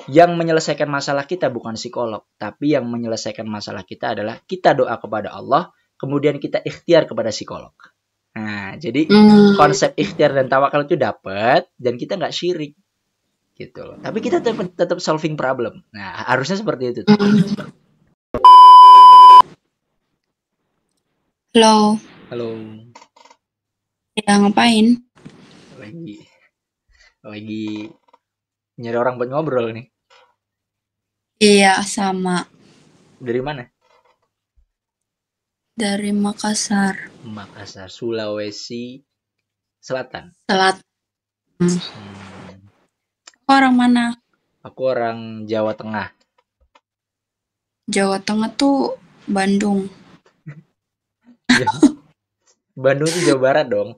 Yang menyelesaikan masalah kita bukan psikolog, tapi yang menyelesaikan masalah kita adalah kita doa kepada Allah, kemudian kita ikhtiar kepada psikolog. Nah, jadi konsep ikhtiar dan tawakal itu dapat dan kita nggak syirik gitu loh. Tapi kita tetap solving problem. Nah, harusnya seperti itu. Halo, Halo, ya ngapain? lagi nyari orang buat ngobrol nih. Iya, sama. Dari mana? Dari Makassar. Makassar, Sulawesi Selatan. Telat. Hmm, Orang mana? aku orang Jawa Tengah. Jawa Tengah tuh Bandung. Bandung itu Jawa Barat dong.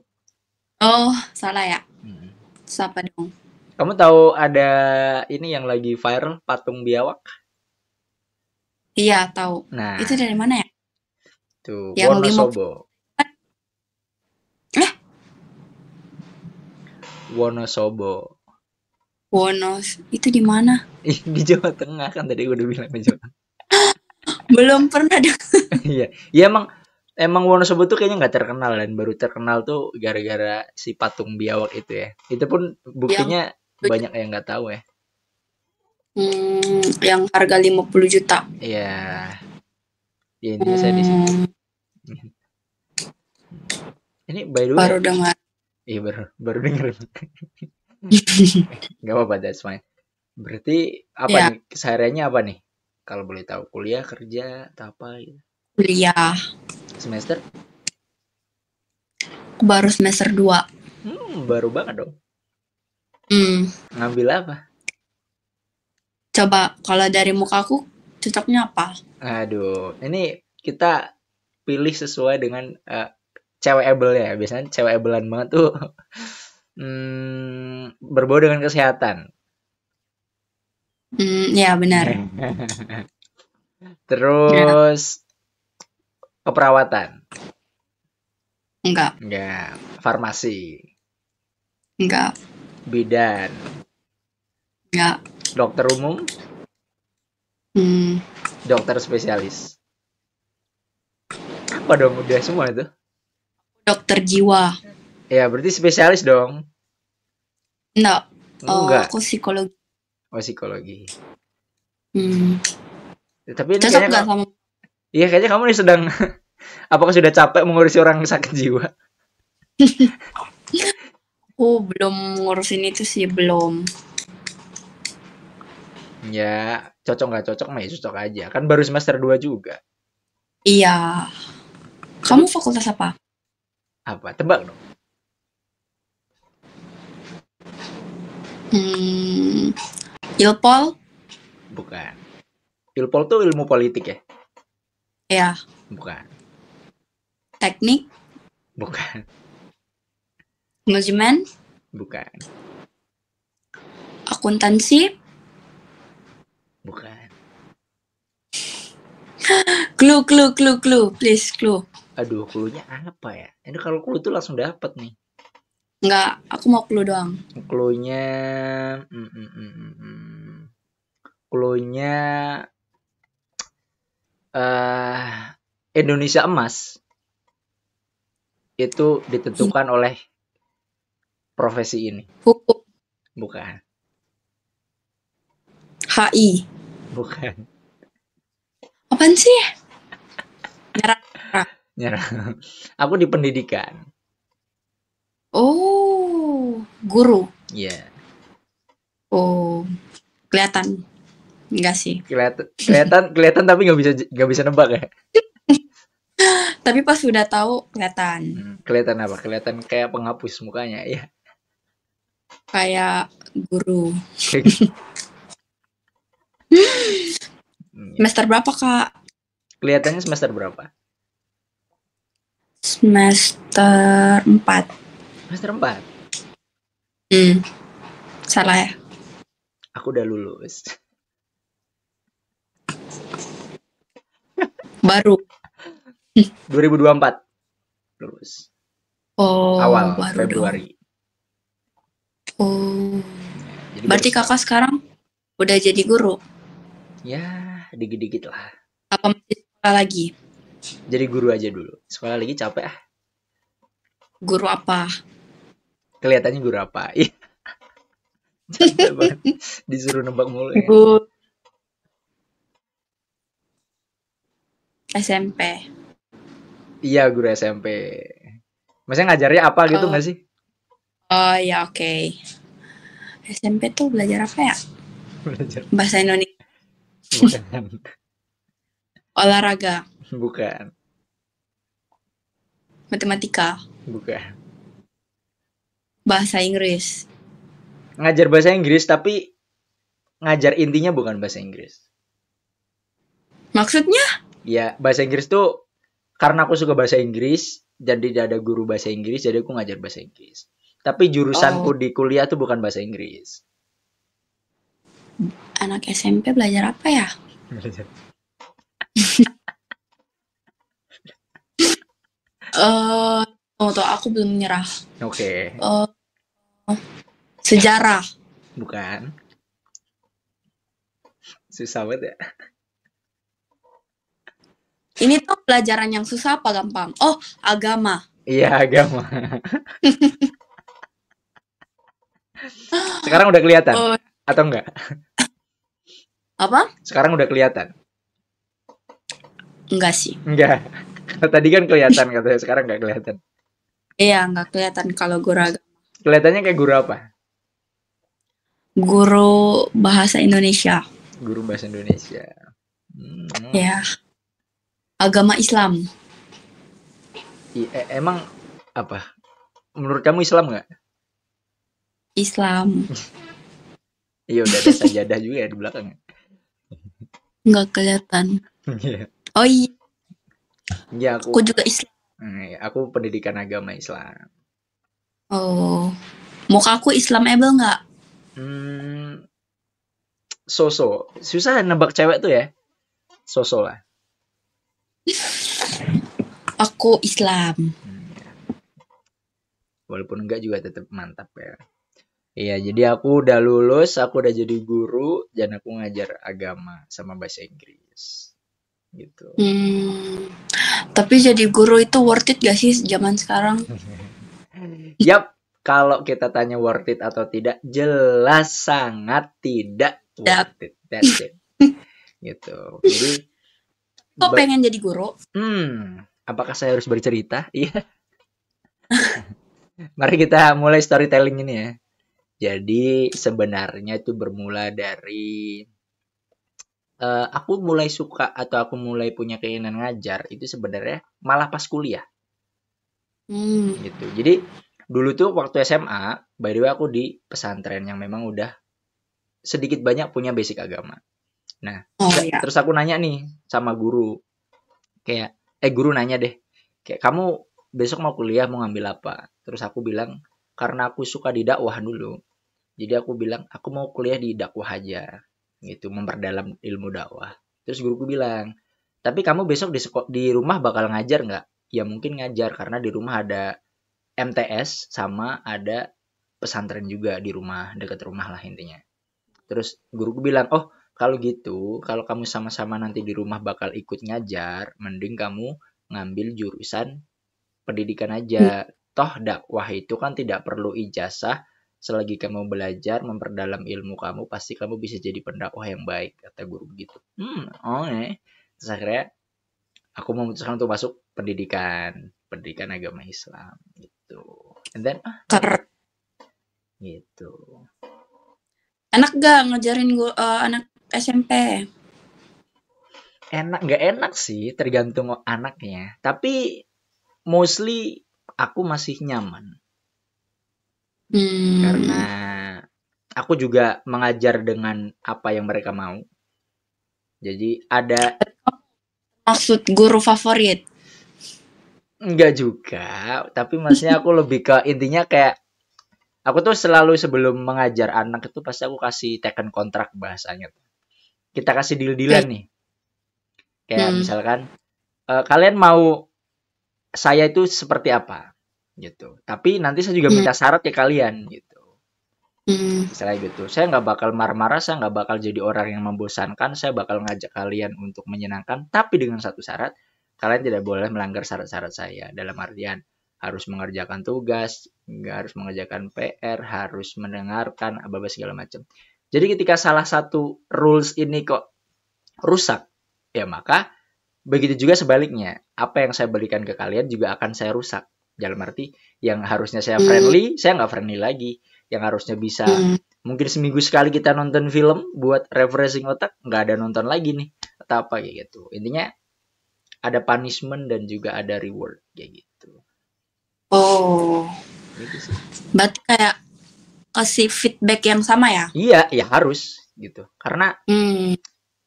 Oh, salah ya? Hmm. Siapa dong? Kamu tahu ada ini yang lagi viral patung biawak? Iya, tahu. Nah, Itu dari mana ya? tuh Yang Wonosobo. Wonosobo. Wonos. Itu di mana? Di Jawa Tengah kan tadi gue udah bilang di Jawa Tengah. Belum pernah deh. Iya, ya emang Wonosobo tuh kayaknya nggak terkenal dan baru terkenal tuh gara-gara si patung biawak itu ya. Itu pun buktinya banyak yang nggak tahu ya. Yang harga 50 juta. Iya. Ya intinya saya di situ. Ini by the way. Baru dengar. Iya baru dengar. Gak apa-apa, that's fine. Berarti apa nih kesehariannya apa nih? Kalau boleh tahu, kuliah, kerja, atau apa gitu? Kuliah. Semester? Baru semester 2. Baru banget dong. Ngambil apa? Coba kalau dari mukaku cocoknya apa? Aduh, ini kita pilih sesuai dengan cewek-able ya. Biasanya cewek-abelan banget tuh berbau dengan kesehatan. Ya benar. Terus keperawatan. Enggak. Farmasi. Enggak. Bidan. Enggak. Dokter umum. Dokter spesialis. Apa dong udah semua itu? Dokter jiwa. Ya berarti spesialis dong. Enggak. Enggak. Aku psikologi. Oh psikologi. Tapi ini cocok nggak sama? Iya kayaknya kamu nih sedang apakah sudah capek mengurusi orang sakit jiwa? Aku belum ngurusin itu sih, belum. Ya cocok nggak cocok mah ya cocok aja. Kan baru semester 2 juga. Iya. Kamu fakultas apa? Apa? Tebak dong. Ilpol? Bukan. Ilpol tuh ilmu politik ya? Iya. Bukan. Teknik? Bukan. Manajemen? Bukan. Akuntansi? Bukan. Clue, please clue. Aduh, clue-nya apa ya? Ini kalau clue tuh langsung dapat nih. Enggak, aku mau clue doang. Clue-nya clue-nya Indonesia emas itu ditentukan oleh profesi ini. Hukum. Bukan. HI. Bukan. Apaan sih? Nyerah. Aku di pendidikan. Oh, guru. Iya. Yeah. Oh, kelihatan. Enggak sih. Kelihatan tapi nggak bisa nebak ya. Tapi pas sudah tahu kelihatan. Kelihatan apa? Kelihatan kayak penghapus mukanya ya. Kayak guru. Semester berapa, Kak? Kelihatannya semester berapa? Semester 4. Semester 4? Salah ya? Aku udah lulus. Baru. 2024. Lulus. Oh, awal baru Februari. Dong. Oh. Jadi berarti kakak sekarang Udah jadi guru? Ya, dikit-dikit lah. Apa masih sekolah lagi? Jadi guru aja dulu. Sekolah lagi capek ah. Guru apa? Kelihatannya guru apa? Ih, capek banget. Disuruh nebak mulu ya. Guru SMP. Iya, guru SMP. Maksudnya ngajarnya apa gitu nggak sih? Oh ya, oke. SMP tuh belajar apa ya? Belajar. Bahasa Indonesia. Bukan. Olahraga. Bukan. Matematika. Bukan. Bahasa Inggris. Ngajar bahasa Inggris tapi ngajar intinya bukan bahasa Inggris. Maksudnya? Ya, bahasa Inggris tuh karena aku suka bahasa Inggris dan tidak ada guru bahasa Inggris, jadi aku ngajar bahasa Inggris. Tapi jurusanku di kuliah tuh bukan bahasa Inggris. Anak SMP belajar apa ya? Tuh aku belum menyerah. Oke. Sejarah. Bukan. Susah banget ya. Ini tuh pelajaran yang susah apa gampang? Oh, agama. Iya, agama. Sekarang udah kelihatan? Atau enggak? Apa? Sekarang udah kelihatan? Enggak sih. Enggak. Tadi kan kelihatan katanya, sekarang enggak kelihatan. Iya, enggak kelihatan kalau guru agama. Kelihatannya kayak guru apa? Guru bahasa Indonesia. Guru bahasa Indonesia. Ya. Agama Islam. Emang apa? Menurut kamu Islam nggak? Islam. Iya, udah ada sajadah juga ya di belakang. Nggak kelihatan. Oh iya. Ya, aku juga Islam. Aku pendidikan agama Islam. Oh. Muka aku Islamable nggak? So-so. Susah nebak cewek tuh ya. So-so lah. Aku Islam. Walaupun enggak juga tetap mantap ya. Iya, jadi aku udah lulus, aku udah jadi guru, dan aku ngajar agama sama bahasa Inggris. Gitu. Tapi jadi guru itu worth it gak sih zaman sekarang? Yap, kalau kita tanya worth it atau tidak, jelas sangat tidak worth it. That's it. Gitu. Jadi kok pengen jadi guru? Apakah saya harus bercerita? Iya. Mari kita mulai storytelling ini ya. Jadi sebenarnya itu bermula dari aku mulai suka atau aku mulai punya keinginan ngajar itu sebenarnya malah pas kuliah. Gitu. Jadi dulu tuh waktu SMA, by the way aku di pesantren yang memang udah sedikit banyak punya basic agama. Nah, terus aku nanya nih sama guru. Kayak guru nanya deh, kayak kamu besok mau kuliah mau ngambil apa? Terus aku bilang karena aku suka di dakwah dulu. Jadi aku bilang aku mau kuliah di dakwah aja. Gitu, memperdalam ilmu dakwah. Terus guruku bilang, "Tapi kamu besok di rumah bakal ngajar nggak?" Ya mungkin ngajar karena di rumah ada MTS sama ada pesantren juga di rumah, dekat rumah lah intinya. Terus guruku bilang, "Oh, kalau gitu, kalau kamu sama-sama nanti di rumah bakal ikut ngajar, mending kamu ngambil jurusan pendidikan aja. Toh dakwah itu kan tidak perlu ijazah. Selagi kamu belajar, memperdalam ilmu kamu, pasti kamu bisa jadi pendakwah yang baik," kata guru begitu. Terus akhirnya aku memutuskan untuk masuk pendidikan agama Islam gitu. And then gitu. Enak gak ngajarin anak SMP? Enak nggak enak sih, tergantung anaknya. Tapi mostly aku masih nyaman. Karena aku juga mengajar dengan apa yang mereka mau. Jadi ada maksud guru favorit? Enggak juga, tapi maksudnya aku lebih ke intinya kayak aku tuh selalu sebelum mengajar anak itu pasti aku kasih teken kontrak bahasanya. Kita kasih deal-dealan nih. Kayak misalkan kalian mau saya itu seperti apa gitu. Tapi nanti saya juga minta syarat ke kalian gitu. Misalnya gitu. Saya nggak bakal marah-marah, saya nggak bakal jadi orang yang membosankan, saya bakal ngajak kalian untuk menyenangkan, tapi dengan satu syarat, kalian tidak boleh melanggar syarat-syarat saya. Dalam artian, harus mengerjakan tugas, nggak harus mengerjakan PR, harus mendengarkan, apa-apa segala macam. Jadi ketika salah satu rules ini kok rusak, ya maka begitu juga sebaliknya. Apa yang saya berikan ke kalian juga akan saya rusak. Dalam arti, yang harusnya saya friendly, saya nggak friendly lagi. Yang harusnya bisa mungkin seminggu sekali kita nonton film buat refreshing otak, nggak ada nonton lagi nih atau apa kayak gitu. Intinya ada punishment dan juga ada reward kayak gitu. Oh, gitu sih. Berarti kayak kasih feedback yang sama ya? Iya, ya harus gitu. Karena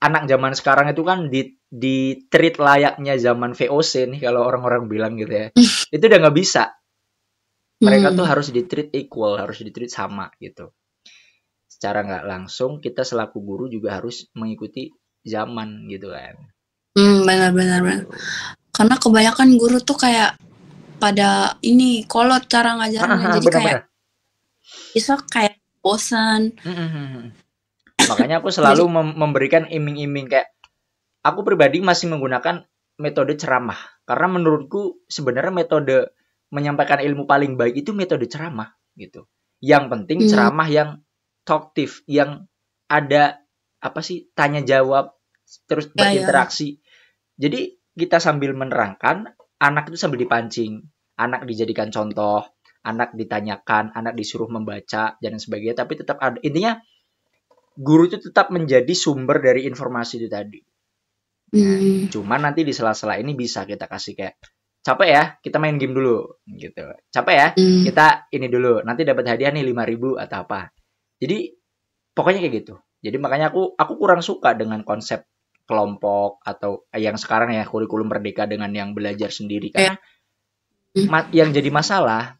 anak zaman sekarang itu kan di treat layaknya zaman VOC nih kalau orang-orang bilang gitu ya. Itu udah nggak bisa. Mereka tuh harus di treat equal, harus di treat sama gitu. Secara nggak langsung kita selaku guru juga harus mengikuti zaman gitu kan. Benar. Karena kebanyakan guru tuh kayak pada ini kolot cara ngajarnya, jadi kayak bisa kayak bosan. Makanya aku selalu memberikan iming-iming, kayak aku pribadi masih menggunakan metode ceramah karena menurutku sebenarnya metode menyampaikan ilmu paling baik itu metode ceramah gitu. Yang penting ceramah yang talkative, yang ada apa sih, tanya jawab terus berinteraksi. Jadi kita sambil menerangkan, anak itu sambil dipancing, anak dijadikan contoh, anak ditanyakan, anak disuruh membaca dan sebagainya, tapi tetap ada, intinya guru itu tetap menjadi sumber dari informasi itu tadi. Nah, cuman nanti di sela-sela ini bisa kita kasih kayak, capek ya, kita main game dulu gitu. Capek ya, kita ini dulu, nanti dapat hadiah nih 5.000 atau apa. Jadi pokoknya kayak gitu. Jadi makanya aku kurang suka dengan konsep kelompok atau yang sekarang ya kurikulum merdeka dengan yang belajar sendiri, karena yang jadi masalah,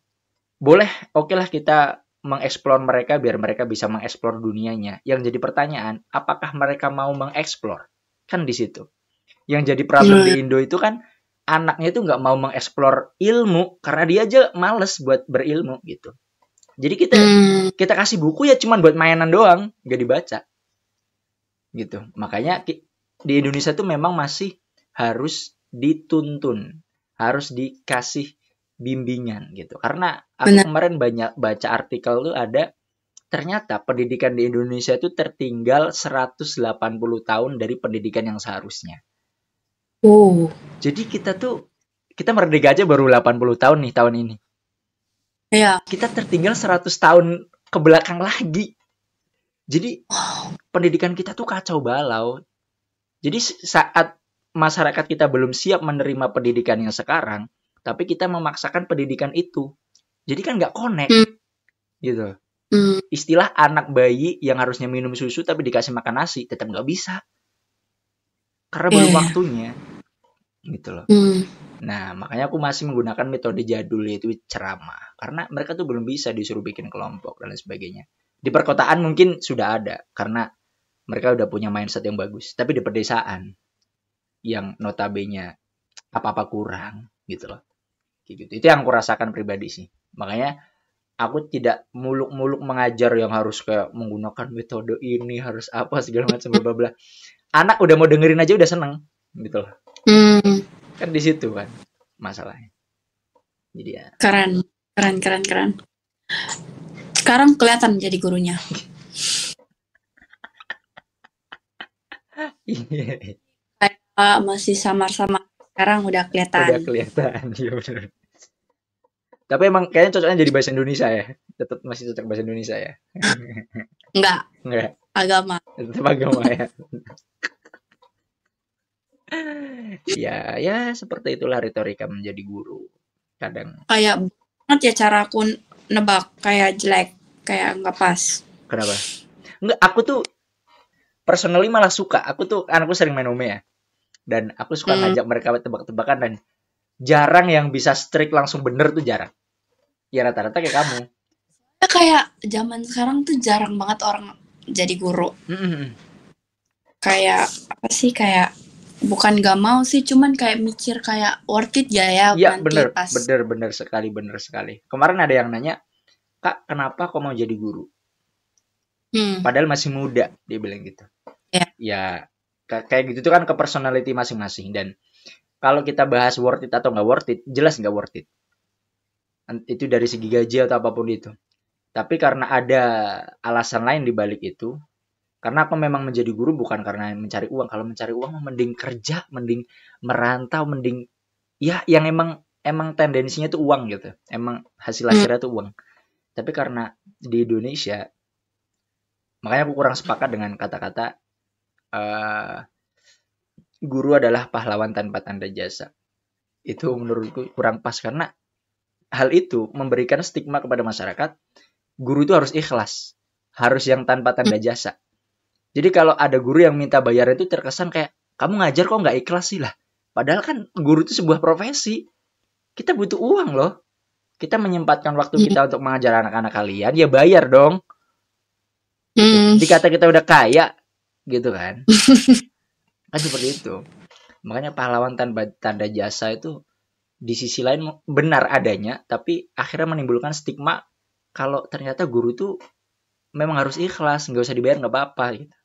boleh oke lah kita mengeksplor mereka biar mereka bisa mengeksplor dunianya. Yang jadi pertanyaan, apakah mereka mau mengeksplor? Kan di situ. Yang jadi problem di Indo itu kan anaknya itu nggak mau mengeksplor ilmu karena dia aja males buat berilmu gitu. Jadi kita kasih buku ya cuman buat mainan doang, nggak dibaca. Gitu. Makanya di Indonesia tuh memang masih harus dituntun, harus dikasih bimbingan gitu. Karena aku kemarin banyak baca artikel tuh ada, ternyata pendidikan di Indonesia itu tertinggal 180 tahun dari pendidikan yang seharusnya. Jadi kita merdeka aja baru 80 tahun nih tahun ini. Iya. Kita tertinggal 100 tahun ke belakang lagi. Jadi pendidikan kita tuh kacau balau. Jadi saat masyarakat kita belum siap menerima pendidikan yang sekarang, tapi kita memaksakan pendidikan itu. Jadi kan nggak connect. Gitu. Istilah anak bayi yang harusnya minum susu tapi dikasih makan nasi, tetap nggak bisa. Karena belum waktunya. Gitu loh. Nah, makanya aku masih menggunakan metode jadul, yaitu ceramah. Karena mereka tuh belum bisa disuruh bikin kelompok dan lain sebagainya. Di perkotaan mungkin sudah ada, karena mereka udah punya mindset yang bagus. Tapi di pedesaan, yang notabene apa-apa kurang, gitu loh. Gitu. Itu yang aku rasakan pribadi sih. Makanya aku tidak muluk-muluk mengajar yang harus kayak menggunakan metode ini, harus apa segala macam bla bla. Anak udah mau dengerin aja udah seneng, gitu loh. Kan di situ kan masalahnya. Jadi ya. Keren. Sekarang kelihatan jadi gurunya. Masih samar-samar, sekarang udah kelihatan. Iya benar. Tapi emang kayaknya cocoknya jadi bahasa Indonesia ya. Tetap masih cocok bahasa Indonesia ya. Enggak. Agama. Tetap agama ya. Ya seperti itulah retorika menjadi guru. Kadang kayak banget ya cara aku nebak, kayak jelek, kayak nggak pas. Kenapa? Enggak, aku tuh personally malah suka. Aku tuh anakku sering main Ome ya. Dan aku suka ngajak mereka tebak-tebakan, dan jarang yang bisa strict langsung bener tuh jarang. Ya rata-rata kayak kamu. Kayak zaman sekarang tuh jarang banget orang jadi guru. Kayak apa sih, kayak bukan gak mau sih, cuman kayak mikir kayak worth it ya Iya nanti pas. Bener sekali. Kemarin ada yang nanya, Kak, kenapa kok mau jadi guru? Padahal masih muda, dia bilang gitu. Ya kayak gitu tuh kan ke personality masing-masing. Dan kalau kita bahas worth it atau nggak worth it, jelas nggak worth it. Itu dari segi gaji atau apapun itu. Tapi karena ada alasan lain di balik itu, karena aku memang menjadi guru bukan karena mencari uang. Kalau mencari uang mending kerja, mending merantau, mending ya yang emang tendensinya tuh uang gitu. Emang hasil akhirnya tuh uang. Tapi karena di Indonesia, makanya aku kurang sepakat dengan kata-kata guru adalah pahlawan tanpa tanda jasa. Itu menurutku kurang pas karena hal itu memberikan stigma kepada masyarakat. Guru itu harus ikhlas, harus yang tanpa tanda jasa. Jadi kalau ada guru yang minta bayar itu terkesan kayak kamu ngajar kok nggak ikhlas sih lah. Padahal kan guru itu sebuah profesi. Kita butuh uang loh. Kita menyempatkan waktu kita untuk mengajar anak-anak kalian, ya bayar dong. Gitu. Dikata kita udah kaya, gitu kan? Kan seperti itu. Makanya pahlawan tanpa tanda jasa itu di sisi lain benar adanya, tapi akhirnya menimbulkan stigma kalau ternyata guru itu memang harus ikhlas, nggak usah dibayar nggak apa-apa gitu.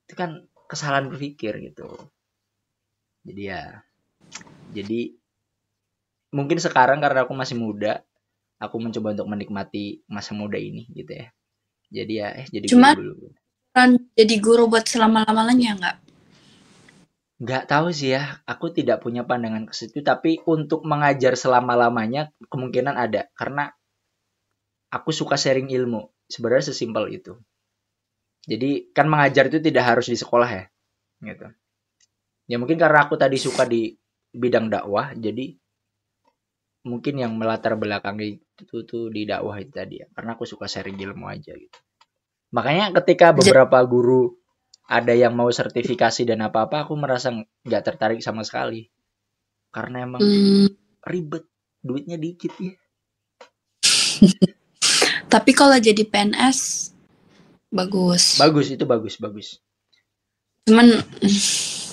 Itu kan kesalahan berpikir gitu. Jadi mungkin sekarang karena aku masih muda, aku mencoba untuk menikmati masa muda ini gitu ya. Jadi ya jadi Cuma guru dulu. Jadi guru buat selama-lamanya nggak? Nggak tahu sih ya, aku tidak punya pandangan ke situ, tapi untuk mengajar selama-lamanya kemungkinan ada, karena aku suka sharing ilmu, sebenarnya sesimpel itu. Jadi kan mengajar itu tidak harus di sekolah ya, gitu. Ya mungkin karena aku tadi suka di bidang dakwah, jadi mungkin yang melatar belakangi itu tuh di dakwah itu tadi ya, karena aku suka sharing ilmu aja gitu. Makanya ketika beberapa guru ada yang mau sertifikasi dan apa-apa, aku merasa nggak tertarik sama sekali. Karena emang ribet, duitnya dikit ya. Tapi kalau jadi PNS, bagus. Itu bagus. Cuman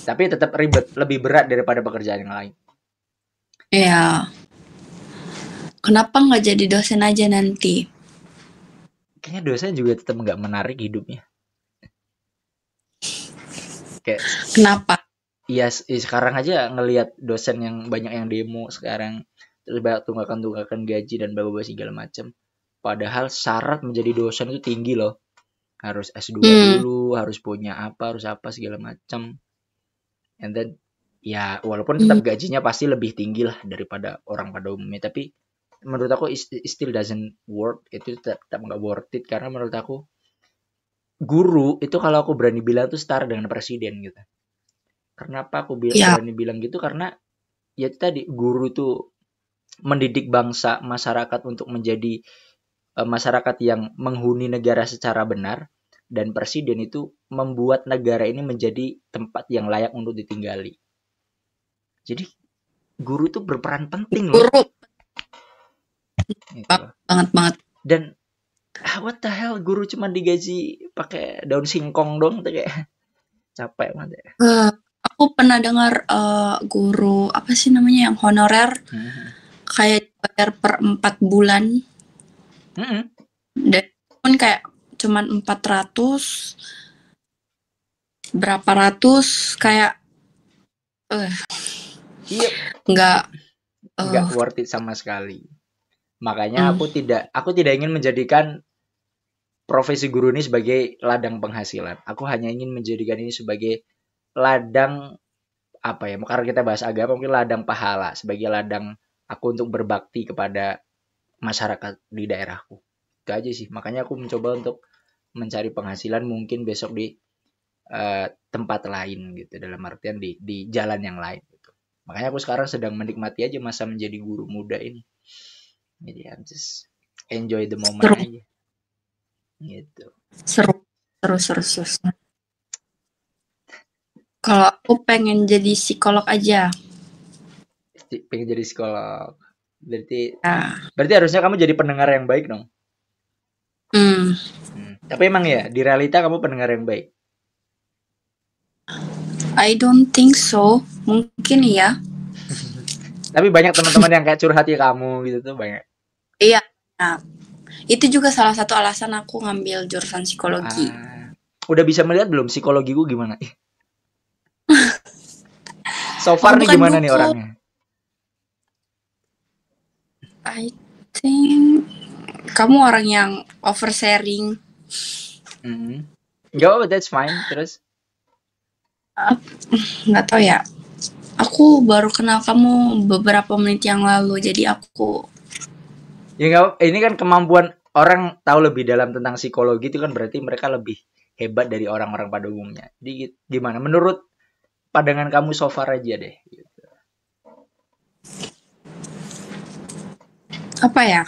tapi tetap ribet, lebih berat daripada pekerjaan yang lain. Iya. Kenapa nggak jadi dosen aja nanti? Kayaknya dosen juga tetap nggak menarik hidupnya. Kayak kenapa? Iya, sekarang aja ngelihat dosen yang banyak yang demo sekarang, terus banyak tunggakan gaji dan bla-bla segala macam. Padahal syarat menjadi dosen itu tinggi loh. Harus S2 dulu, harus punya apa, harus apa segala macam. And then ya walaupun tetap gajinya pasti lebih tinggi lah daripada orang pada umumnya, tapi menurut aku it still doesn't work. Itu tetap nggak worth it karena menurut aku guru itu kalau aku berani bilang tuh setara dengan presiden gitu. Kenapa aku berani bilang gitu? Karena ya tadi guru itu mendidik bangsa, masyarakat untuk menjadi masyarakat yang menghuni negara secara benar, dan presiden itu membuat negara ini menjadi tempat yang layak untuk ditinggali. Jadi guru itu berperan penting loh. Guru gitu. Banget. Dan what the hell, guru cuma digaji pakai daun singkong dong, tuh kayak capek banget. Aku pernah dengar guru apa sih namanya yang honorer, kayak bayar per 4 bulan. Dan pun kayak cuman 400 berapa ratus kayak nggak worth it sama sekali. Makanya aku tidak ingin menjadikan profesi guru ini sebagai ladang penghasilan. Aku hanya ingin menjadikan ini sebagai ladang apa ya? Karena kita bahas agama, mungkin ladang pahala, sebagai ladang aku untuk berbakti kepada masyarakat di daerahku. Itu aja sih. Makanya aku mencoba untuk mencari penghasilan mungkin besok di tempat lain gitu, dalam artian di jalan yang lain gitu. Makanya aku sekarang sedang menikmati aja masa menjadi guru muda ini. Jadi I'm just enjoy the moment aja. Gitu. Seru. Kalau aku pengen jadi psikolog aja. Pengen jadi psikolog. Berarti harusnya kamu jadi pendengar yang baik dong. Tapi emang ya di realita kamu pendengar yang baik? I don't think so. Mungkin ya. Tapi banyak teman-teman yang kayak curhat ya kamu gitu tuh banyak. Iya. Nah, Itu juga salah satu alasan aku ngambil jurusan psikologi. Udah bisa melihat belum psikologi gue gimana? So far nih gimana nih orangnya? I think kamu orang yang oversharing. Gak apa, that's fine. Terus? Nggak tahu ya. Aku baru kenal kamu beberapa menit yang lalu, jadi aku. Ya nggak. Ini kan kemampuan orang tahu lebih dalam tentang psikologi itu kan berarti mereka lebih hebat dari orang-orang pada umumnya. Jadi gimana? Menurut pandangan kamu so far aja deh. Gitu. Apa ya?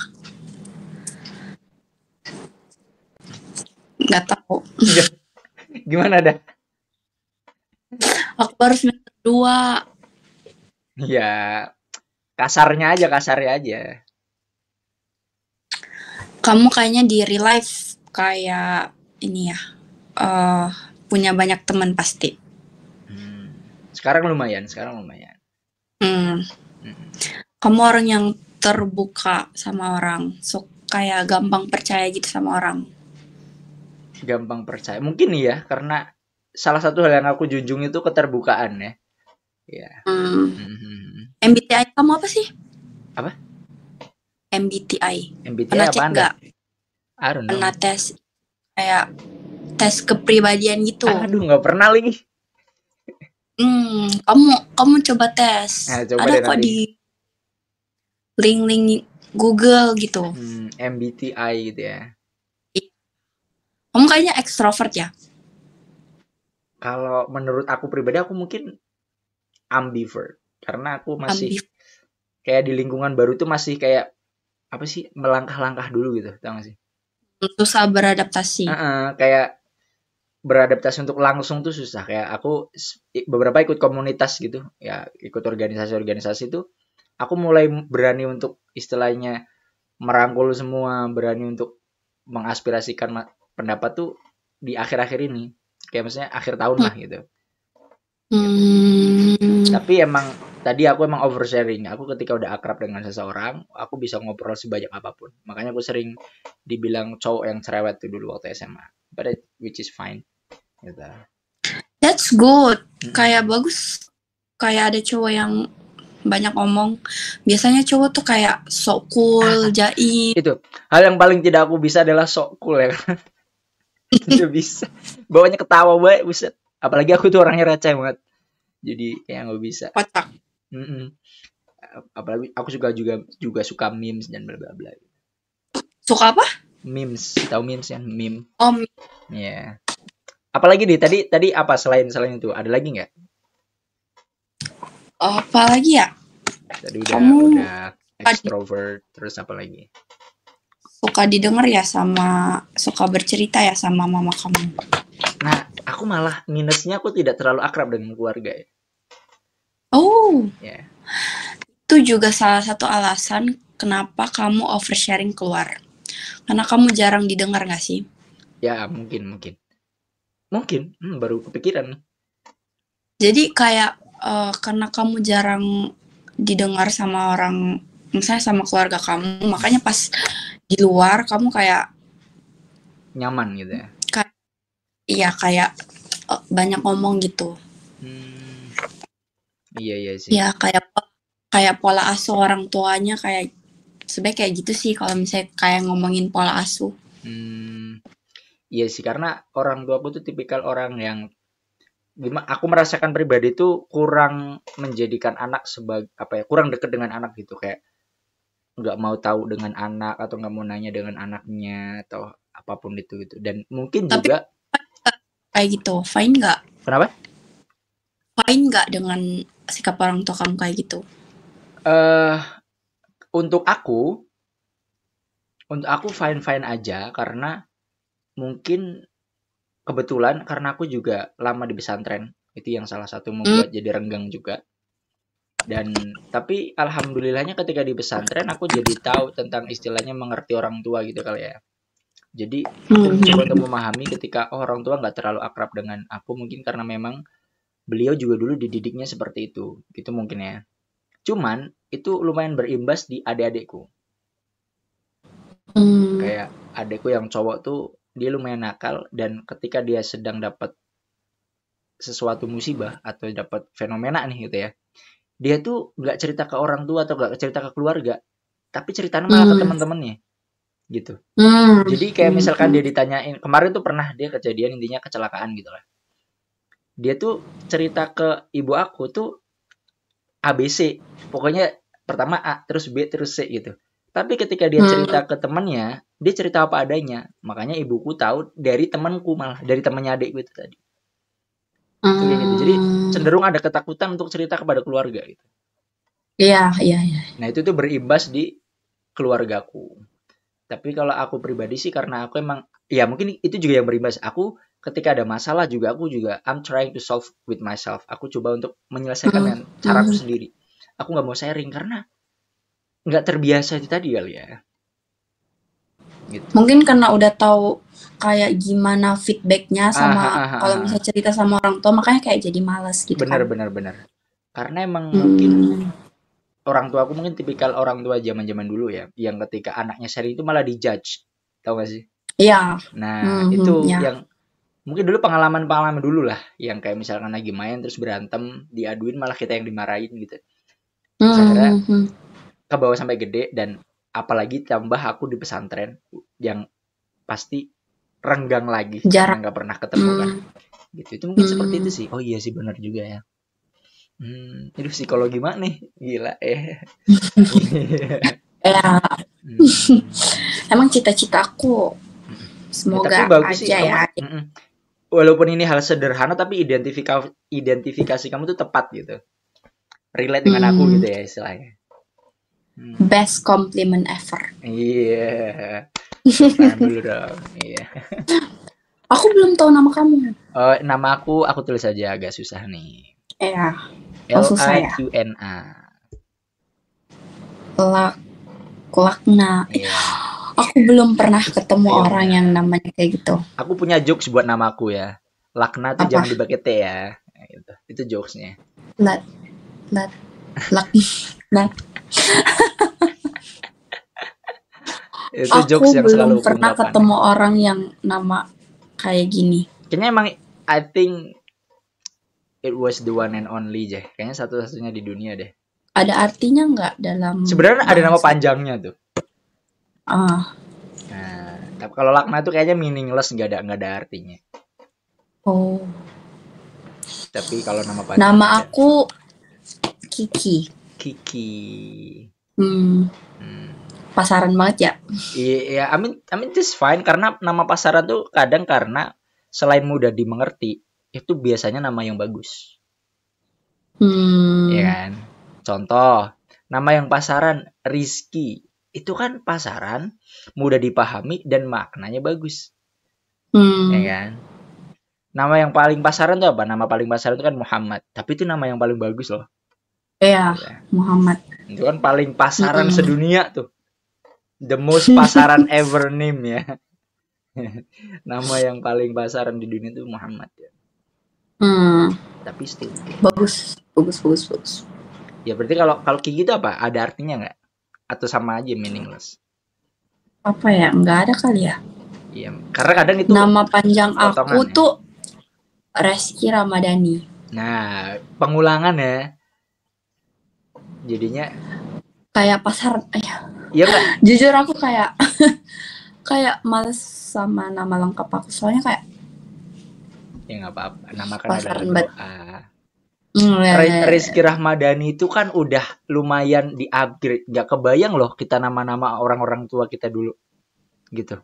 Nggak tahu. Gimana dah? Aku baru semester 2. Ya, kasarnya aja. Kamu kayaknya di real life kayak ini ya, punya banyak teman pasti. Sekarang lumayan. Kamu orang yang terbuka sama orang, so kayak gampang percaya gitu sama orang. Gampang percaya. Mungkin ya, karena salah satu hal yang aku junjung itu keterbukaan ya. Ya. MBTI kamu apa sih? Apa? MBTI. MBTI pernah apa cek nggak? I don't know. Pernah tes kayak tes kepribadian gitu? Aduh, nggak pernah lagi. Kamu coba tes. Coba ada kok nanti. di link Google gitu. MBTI gitu ya. Kamu kayaknya ekstrovert ya? Kalau menurut aku pribadi, aku mungkin ambivert. Karena aku masih kayak di lingkungan baru tuh masih kayak apa sih, melangkah-langkah dulu gitu, tau gak sih? Susah beradaptasi. Kayak beradaptasi untuk langsung tuh susah. Kayak aku beberapa ikut komunitas gitu, ya ikut organisasi tuh, aku mulai berani untuk istilahnya merangkul semua, berani untuk mengaspirasikan pendapat tuh di akhir-akhir ini. Kayak maksudnya akhir tahun lah gitu. Tapi emang tadi aku emang oversharing. Aku ketika udah akrab dengan seseorang, aku bisa ngobrol sebanyak apapun. Makanya aku sering dibilang cowok yang cerewet tuh dulu waktu SMA. But which is fine. Gitu. That's good. Kayak bagus. Kayak ada cowok yang banyak ngomong. Biasanya cowok tuh kayak sok cool, jaim. Itu hal yang paling tidak aku bisa adalah sok cool ya. Tidak bisa. Bawanya ketawa banget, buset. Apalagi aku tuh orangnya receh banget. Jadi kayak nggak bisa. Kocak. Apalagi aku juga suka memes dan bla bla bla. Suka apa? Memes, tahu memes ya? Meme. Oh, ya. Yeah. Apalagi tadi apa selain itu? Ada lagi nggak? Apa lagi ya? Tadi udah extrovert, terus apa lagi? Suka didengar ya suka bercerita ya sama mama kamu. Nah, aku malah minusnya aku tidak terlalu akrab dengan keluarga ya. Oh. Yeah. Itu juga salah satu alasan kenapa kamu oversharing keluar. Karena kamu jarang didengar gak sih? Ya, mungkin. Baru kepikiran. Jadi kayak karena kamu jarang didengar sama orang, misalnya sama keluarga kamu, makanya pas di luar kamu kayak nyaman gitu ya? Kayak banyak ngomong gitu. Iya sih. Ya kayak pola asuh orang tuanya kayak sebenarnya kayak gitu sih kalau misalnya kayak ngomongin pola asuh. Iya sih, karena orang tua aku tuh tipikal orang yang aku merasakan pribadi tuh kurang menjadikan anak sebagai kurang dekat dengan anak gitu, kayak nggak mau tahu dengan anak atau nggak mau nanya dengan anaknya atau apapun itu gitu. Dan mungkin tapi juga kayak gitu, fine nggak? Kenapa? Fine nggak dengan sikap orang tua kamu kayak gitu? Untuk aku fine aja, karena mungkin kebetulan karena aku juga lama di pesantren, itu yang salah satu membuat jadi renggang juga. Dan tapi alhamdulillahnya ketika di pesantren aku jadi tahu tentang istilahnya mengerti orang tua gitu kali ya. Jadi aku mencoba untuk memahami ketika orang tua nggak terlalu akrab dengan aku, mungkin karena memang beliau juga dulu dididiknya seperti itu, gitu mungkin ya. Cuman itu lumayan berimbas di adik-adikku. Kayak adekku yang cowok tuh dia lumayan nakal, dan ketika dia sedang dapat sesuatu musibah atau dapat fenomena nih gitu ya, dia tuh nggak cerita ke orang tua atau nggak cerita ke keluarga, tapi ceritanya malah ke teman-temannya gitu. Jadi kayak misalkan dia ditanyain, kemarin tuh pernah dia kejadian intinya kecelakaan gitu lah, dia tuh cerita ke ibu aku tuh ABC, pokoknya pertama A terus B terus C gitu. Tapi ketika dia cerita ke temannya, dia cerita apa adanya. Makanya ibuku tahu dari temanku, malah dari temannya adikku itu tadi. Kayak gitu. Jadi cenderung ada ketakutan untuk cerita kepada keluarga gitu. Iya. Nah, itu tuh berimbas di keluargaku. Tapi kalau aku pribadi sih, karena aku emang, ya mungkin itu juga yang berimbas. Aku ketika ada masalah juga, aku juga I'm trying to solve with myself. Aku coba untuk menyelesaikan dengan caraku sendiri. Aku nggak mau sharing karena nggak terbiasa itu tadi kali ya. Gitu. Mungkin karena udah tahu kayak gimana feedbacknya sama kalau misalnya cerita sama orang tua, makanya kayak jadi malas gitu. Bener. Karena emang mungkin orang tua aku mungkin tipikal orang tua zaman dulu ya, yang ketika anaknya sharing itu malah dijudge, tau gak sih? Iya. Nah itu yang mungkin dulu pengalaman dulu lah, yang kayak misalkan lagi main terus berantem, diaduin malah kita yang dimarahin gitu. Akhirnya ke bawah sampai gede, dan apalagi tambah aku di pesantren yang pasti renggang lagi karena nggak pernah ketemu kan. Gitu. Itu mungkin seperti itu sih. Oh iya sih, benar juga ya. Itu psikologi mana nih? Gila Emang cita-citaku. Semoga tapi bagus aja sih, ya. Walaupun ini hal sederhana, tapi identifikasi kamu tuh tepat gitu. Relate dengan aku gitu ya istilahnya. Best compliment ever. Iya. Tahan dulu dong. Iya. Aku belum tahu nama kamu. Oh, nama aku tulis aja, agak susah nih. Iya. Lakuna. Lakna. Iya. Aku belum pernah ketemu orang yang namanya kayak gitu. Aku punya jokes buat namaku ya. Lakna tuh jangan dipakai T ya. Gitu. Itu jokesnya. Lakna. Itu jokes yang selalu belum pernah ketemu orang yang nama kayak gini. Kayaknya emang I think it was the one and only deh. Kayaknya satu-satunya di dunia deh. Ada artinya nggak dalam? Sebenarnya ada nama panjangnya tuh. Nah, tapi kalau Lakna tuh kayaknya meaningless, nggak ada artinya. Oh. Tapi kalau nama panjang. Nama aku Kiki. Pasaran banget ya. Iya, I mean just fine, karena nama pasaran tuh kadang karena selain mudah dimengerti, itu biasanya nama yang bagus. Ya kan? Contoh, nama yang pasaran Rizky, itu kan pasaran, mudah dipahami dan maknanya bagus. Ya kan? Nama yang paling pasaran tuh apa? Nama paling pasaran itu kan Muhammad, tapi itu nama yang paling bagus loh. Iya, Muhammad. Itu kan paling pasaran sedunia tuh. The most pasaran ever name ya. Nama yang paling pasaran di dunia itu Muhammad ya. Tapi still bagus. Ya berarti kalau Kiki itu apa? Ada artinya nggak? Atau sama aja meaningless? Apa ya? Nggak ada kali ya. Iya, karena kadang itu nama panjang aku tuh Reski Ramadhani. Nah, pengulangan ya. Jadinya kayak pasaran. Iya nggak? Jujur aku kayak males sama nama lengkap aku, soalnya kayak ya nggak apa-apa, nama kan pasaran adalah doa. Rizky Ramadhani itu kan udah lumayan di-upgrade. Nggak kebayang loh kita nama-nama orang-orang tua kita dulu gitu.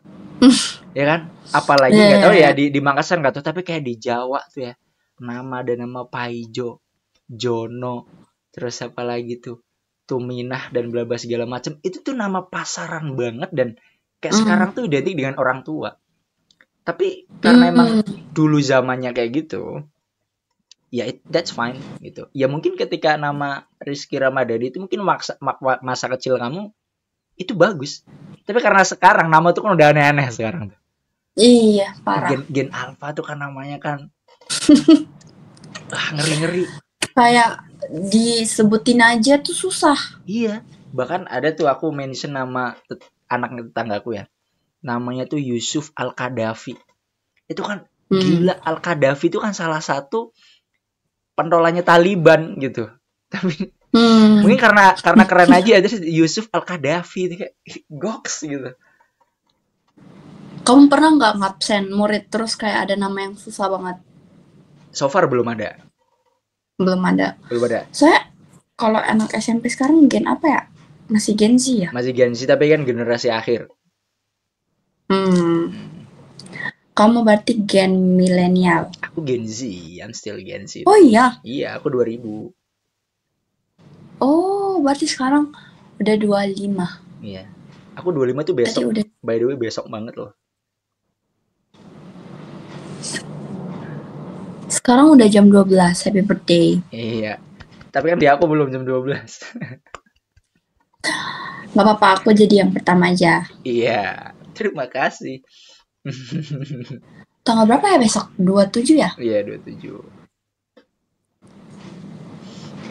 Ya kan? Apalagi nggak tahu ya di Makassar nggak tahu, tapi kayak di Jawa tuh ya, nama ada nama Paijo, Jono, terus apa lagi tuh Tuminah dan bla bla segala macam. Itu tuh nama pasaran banget, dan kayak sekarang tuh identik dengan orang tua. Tapi karena emang dulu zamannya kayak gitu, ya that's fine gitu. Ya mungkin ketika nama Rizky Ramadhani itu mungkin masa kecil kamu itu bagus. Tapi karena sekarang nama tuh kan udah aneh-aneh sekarang tuh. Iya, parah. Gen Alpha tuh kan namanya kan ngeri-ngeri. Kayak disebutin aja tuh susah. Iya, bahkan ada tuh aku mention nama anak tetanggaku ya. Namanya tuh Yusuf Al-Qaddafi. Itu kan gila, Al-Qaddafi itu kan salah satu penolanya Taliban gitu. Tapi mungkin karena keren aja Yusuf Al-Qaddafi itu kayak goks gitu. Kamu pernah nggak ngabsen murid terus kayak ada nama yang susah banget? So far belum ada. Belum ada. Belum ada. Saya kalau anak SMP sekarang gen apa ya? Masih Gen Z ya? Masih Gen Z tapi kan generasi akhir. Kamu berarti gen milenial. Aku Gen Z, I'm still Gen Z. Oh iya? Iya, aku 2000. Oh, berarti sekarang udah 25. Iya. Aku 25 tuh besok. Udah. By the way, besok banget loh. Sekarang udah jam 12, happy birthday. Iya. Tapi kan di aku belum jam 12. Gak apa-apa, aku jadi yang pertama aja. Iya, terima kasih. Tanggal berapa ya besok? 27 ya? Iya, 27.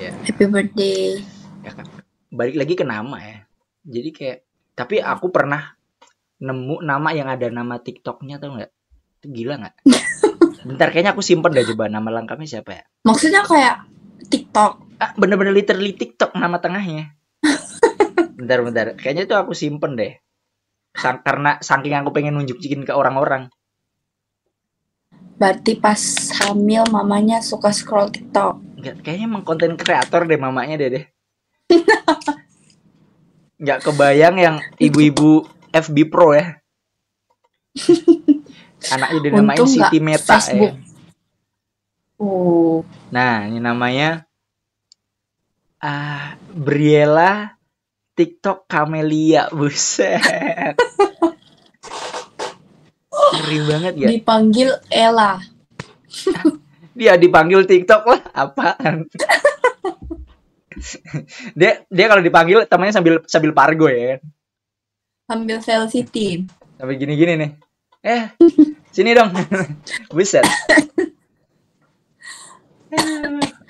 Ya. Happy birthday. Ya kan. Balik lagi ke nama ya. Jadi kayak, tapi aku pernah nemu nama yang ada nama TikToknya, tau nggak? Itu gila nggak? Bentar, kayaknya aku simpen deh, coba nama lengkapnya siapa ya? Maksudnya kayak TikTok? Bener-bener literally TikTok nama tengahnya. Bentar. Kayaknya itu aku simpen deh. Karena saking aku pengen nunjukin ke orang-orang. Berarti pas hamil mamanya suka scroll TikTok. Enggak, kayaknya emang konten kreator deh mamanya deh. Nggak kebayang yang ibu-ibu FB Pro ya. Anaknya dinamain Siti Meta Facebook. Ya. Nah, ini namanya Briella TikTok Camelia. Buset. Ngeri banget ya. Dipanggil Ella. Dia dipanggil TikTok lah, apaan? dia kalau dipanggil temannya sambil pargo ya kan. Sambil Velcity. Sambil gini-gini nih. Sini dong. Buset.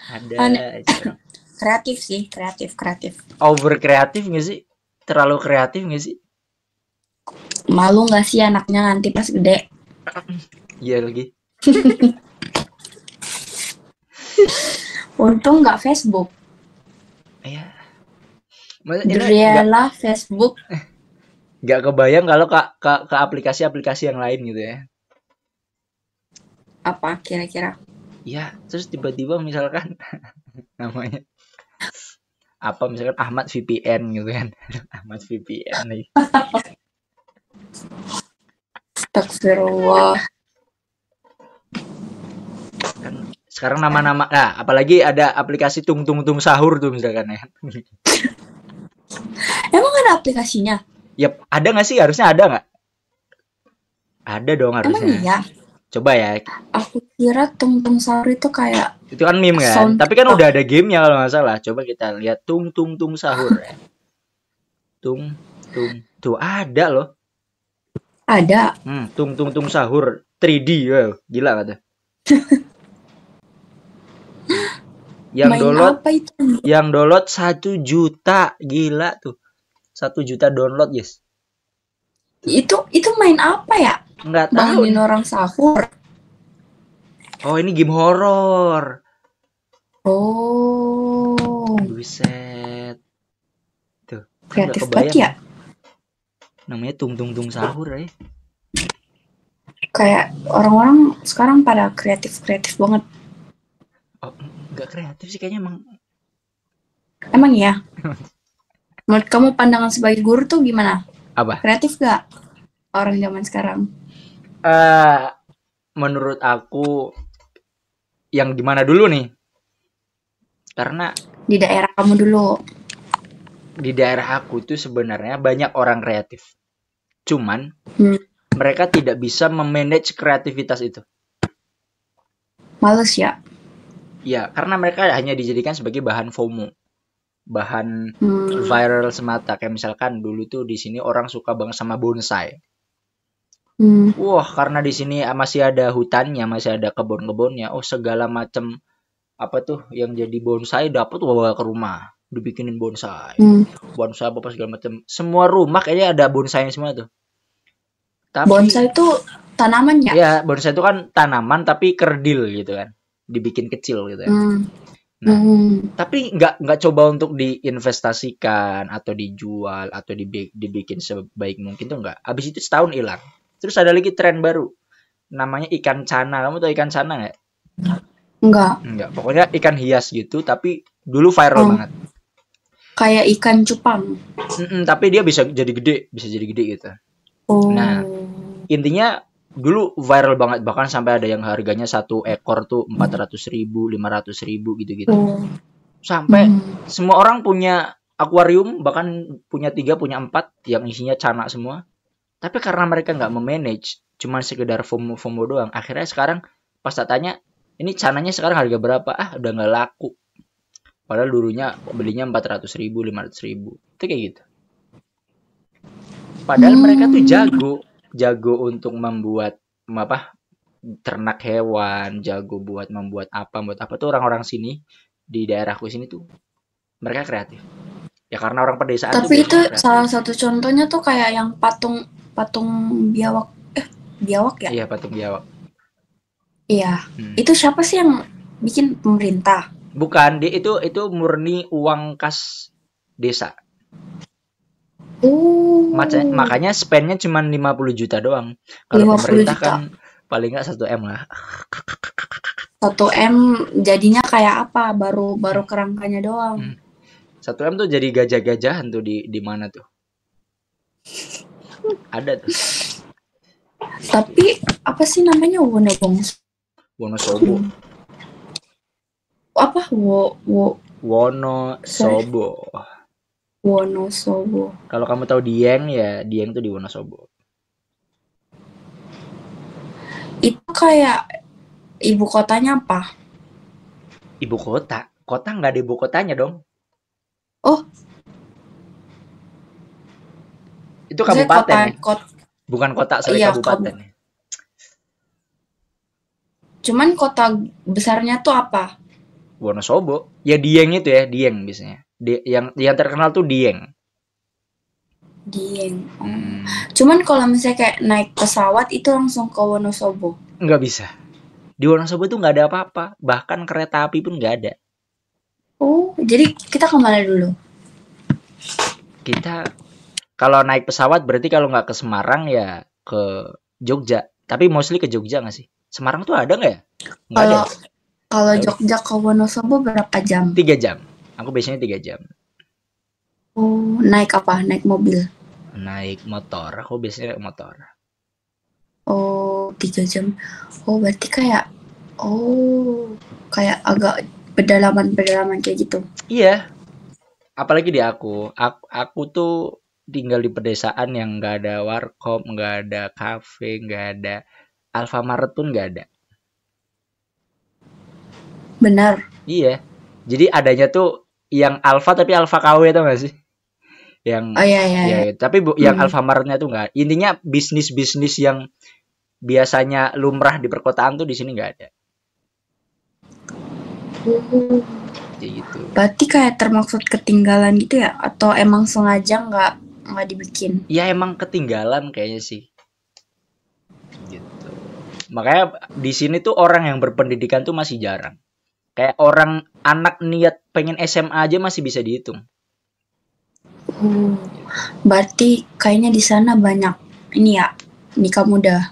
Ada aja. Kreatif sih, kreatif. Over kreatif nggak sih? Terlalu kreatif nggak sih? Malu nggak sih anaknya nanti pas gede? Iya lagi. Untung nggak Facebook. Iya. Briella Facebook. Nggak kebayang kalau ke aplikasi-aplikasi yang lain gitu ya. Apa kira-kira? Ya, terus tiba-tiba misalkan namanya apa, misalkan Ahmad VPN gitu kan. Ahmad VPN nih. Astagfirullah. Kan sekarang nama-nama, apalagi ada aplikasi tung sahur tuh misalkan ya. Emang ada aplikasinya? Yap, ada nggak sih? Harusnya ada nggak? Ada dong harusnya. Emang iya? Coba ya. Aku kira tung sahur itu kayak itu kan meme kan. Tapi kan udah ada gamenya kalau nggak salah. Coba kita lihat tung sahur ya. Tung. Tuh ada loh. Ada. Tung sahur 3D. Wow, gila kata. Yang download 1 juta. Gila tuh. 1 juta download, yes. Itu main apa ya? Nggak tahu. Bangunin orang sahur. Oh, ini game horor. Oh. Buset. Tuh. Kreatif banget ya? Namanya tung sahur ya. Kayak orang-orang sekarang pada kreatif banget. Oh, nggak kreatif sih kayaknya emang. Emang ya? Menurut kamu pandangan sebagai guru tuh gimana? Apa? Kreatif gak orang zaman sekarang? Menurut aku yang gimana dulu nih? Karena di daerah kamu dulu. Di daerah aku tuh sebenarnya banyak orang kreatif. Cuman mereka tidak bisa memanage kreativitas itu. Males ya? Ya, karena mereka hanya dijadikan sebagai bahan FOMO. Bahan viral semata. Kayak misalkan dulu tuh di sini orang suka banget sama bonsai. Wah, karena di sini masih ada hutannya, masih ada kebun-kebunnya. Oh, segala macam apa tuh yang jadi bonsai dapat bawa ke rumah. dibikinin bonsai. Bonsai apa segala macam. Semua rumah kayaknya ada bonsainya semua tuh. Tapi bonsai itu tanaman ya? Iya, bonsai itu kan tanaman tapi kerdil gitu kan. Dibikin kecil gitu kan. Nah, tapi nggak coba untuk diinvestasikan atau dijual atau dibikin sebaik mungkin tuh nggak. Habis itu setahun hilang. Terus ada lagi tren baru, namanya ikan cana. Kamu tahu ikan cana nggak? Enggak. Pokoknya ikan hias gitu, tapi dulu viral banget. Kayak ikan cupang. Tapi dia bisa jadi gede gitu. Nah, intinya dulu viral banget, bahkan sampai ada yang harganya 1 ekor tuh 400.000, 500.000 gitu-gitu. Sampai semua orang punya akuarium, bahkan punya 3, punya 4 yang isinya cana semua. Tapi karena mereka nggak memanage, cuma sekedar FOMO doang. Akhirnya sekarang pas tak tanya, ini cananya sekarang harga berapa? Udah nggak laku. Padahal dulunya belinya 400.000, 500.000. Itu kayak gitu. Padahal mereka tuh jago untuk membuat ternak hewan, jago buat membuat apa tuh orang-orang sini di daerahku sini tuh mereka kreatif. Ya karena orang pedesaan. Tapi itu salah satu contohnya tuh kayak yang patung biawak. Biawak ya? Iya, patung biawak. Iya. Itu siapa sih yang bikin? Pemerintah? Bukan, dia itu murni uang kas desa. Makanya spendnya cuma 50 juta doang. Kalau pemerintah juta. Kan paling nggak 1 M lah. 1 M jadinya kayak apa? Baru kerangkanya doang. 1 M tuh jadi gajah-gajahan tuh di mana tuh? Ada tuh. Tapi apa sih namanya Wonosobo. Apa? Wonosobo. Kalau kamu tahu Dieng, ya Dieng tuh di Wonosobo. Itu kayak ibu kotanya apa? Ibu kota? Kota nggak ada ibu kotanya dong. Oh. Itu kabupaten. Bukan kota, kabupaten. Cuman kota besarnya tuh apa? Wonosobo. Ya Dieng itu ya, Dieng biasanya. Yang terkenal tuh Dieng. Cuman kalau misalnya kayak naik pesawat itu langsung ke Wonosobo. Nggak bisa. Di Wonosobo tuh nggak ada apa-apa. Bahkan kereta api pun nggak ada. Oh, jadi kita kemana dulu? Kita kalau naik pesawat berarti kalau nggak ke Semarang ya ke Jogja. Tapi mostly ke Jogja nggak sih? Semarang tuh ada nggak ya? Nggak ada. Kalau Jogja ke Wonosobo berapa jam? 3 jam. Aku biasanya 3 jam. Oh, naik apa? Naik mobil? Naik motor. Aku biasanya naik motor. Oh, 3 jam. Oh, berarti kayak agak pedalaman kayak gitu. Iya. Apalagi di aku tuh tinggal di pedesaan yang nggak ada warkop, nggak ada kafe, nggak ada Alfamart pun nggak ada. Benar. Iya. Jadi adanya tuh yang Alfa tapi Alfa KW tau gak sih? Yang iya. Tapi yang Alfamartnya tuh nggak. Intinya bisnis yang biasanya lumrah di perkotaan tuh di sini nggak ada. Gitu. Berarti kayak termaksud ketinggalan gitu ya? Atau emang sengaja nggak dibikin? Ya emang ketinggalan kayaknya sih. Gitu. Makanya di sini tuh orang yang berpendidikan tuh masih jarang. Kayak anak niat pengen SMA aja masih bisa dihitung. Berarti kayaknya di sana banyak ini ya, nikah muda.